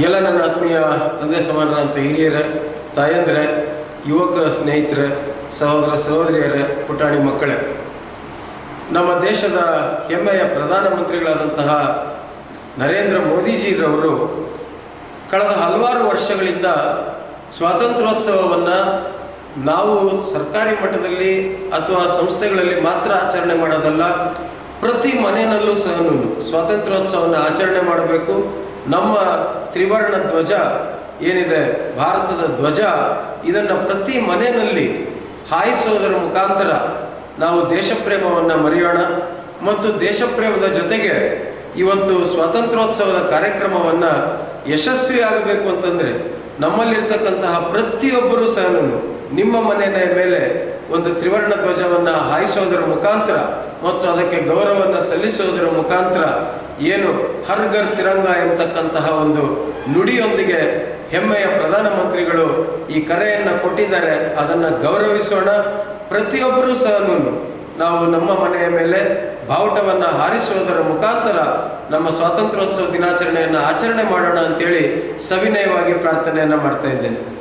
ಎಲ್ಲ ನನ್ನ ಆತ್ಮೀಯ ತಂದೆ ಸಮಾನರಂಥ ಹಿರಿಯರೇ, ತಾಯಂದಿರೇ, ಯುವಕ ಸ್ನೇಹಿತರೆ, ಸಹೋದರ ಸಹೋದರಿಯರೇ, ಪುಟಾಣಿ ಮಕ್ಕಳೇ, ನಮ್ಮ ದೇಶದ ಹೆಮ್ಮೆಯ ಪ್ರಧಾನಮಂತ್ರಿಗಳಾದಂತಹ ನರೇಂದ್ರ ಮೋದಿಜಿರವರು ಕಳೆದ ಹಲವಾರು ವರ್ಷಗಳಿಂದ ಸ್ವಾತಂತ್ರ್ಯೋತ್ಸವವನ್ನು ನಾವು ಸರ್ಕಾರಿ ಮಟ್ಟದಲ್ಲಿ ಅಥವಾ ಸಂಸ್ಥೆಗಳಲ್ಲಿ ಮಾತ್ರ ಆಚರಣೆ ಮಾಡೋದಲ್ಲ, ಪ್ರತಿ ಮನೆಯಲ್ಲೂ ಸಹ ಸ್ವಾತಂತ್ರ್ಯೋತ್ಸವವನ್ನು ಆಚರಣೆ ಮಾಡಬೇಕು. ನಮ್ಮ ತ್ರಿವರ್ಣ ಧ್ವಜ ಏನಿದೆ, ಭಾರತದ ಧ್ವಜ, ಇದನ್ನು ಪ್ರತಿ ಮನೆಯಲ್ಲಿ ಹಾಯಿಸೋದರ ಮುಖಾಂತರ ನಾವು ದೇಶಪ್ರೇಮವನ್ನು ಮರೆಯೋಣ. ಮತ್ತು ದೇಶಪ್ರೇಮದ ಜೊತೆಗೆ ಇವತ್ತು ಸ್ವಾತಂತ್ರ್ಯೋತ್ಸವದ ಕಾರ್ಯಕ್ರಮವನ್ನು ಯಶಸ್ವಿಯಾಗಬೇಕು ಅಂತಂದರೆ ನಮ್ಮಲ್ಲಿರ್ತಕ್ಕಂತಹ ಪ್ರತಿಯೊಬ್ಬರೂ ಸಹ ನಿಮ್ಮ ಮನೆಯ ಮೇಲೆ ಒಂದು ತ್ರಿವರ್ಣ ಧ್ವಜವನ್ನು ಹಾಯಿಸೋದರ ಮುಖಾಂತರ ಮತ್ತು ಅದಕ್ಕೆ ಗೌರವವನ್ನು ಸಲ್ಲಿಸೋದರ ಮುಖಾಂತರ ಏನು ಹರ್ ಘರ್ ತಿರಂಗ ಎಂಬತಕ್ಕಂತಹ ಒಂದು ನುಡಿಯೊಂದಿಗೆ ಹೆಮ್ಮೆಯ ಪ್ರಧಾನಮಂತ್ರಿಗಳು ಈ ಕರೆಯನ್ನು ಕೊಟ್ಟಿದ್ದಾರೆ, ಅದನ್ನು ಗೌರವಿಸೋಣ. ಪ್ರತಿಯೊಬ್ಬರೂ ಸಹ ನಾವು ನಮ್ಮ ಮನೆಯ ಮೇಲೆ ಬಾವುಟವನ್ನು ಹಾರಿಸುವುದರ ಮುಖಾಂತರ ನಮ್ಮ ಸ್ವಾತಂತ್ರ್ಯೋತ್ಸವ ದಿನಾಚರಣೆಯನ್ನು ಆಚರಣೆ ಮಾಡೋಣ ಅಂತೇಳಿ ಸವಿನಯವಾಗಿ ಪ್ರಾರ್ಥನೆಯನ್ನು ಮಾಡ್ತಾ ಇದ್ದೇನೆ.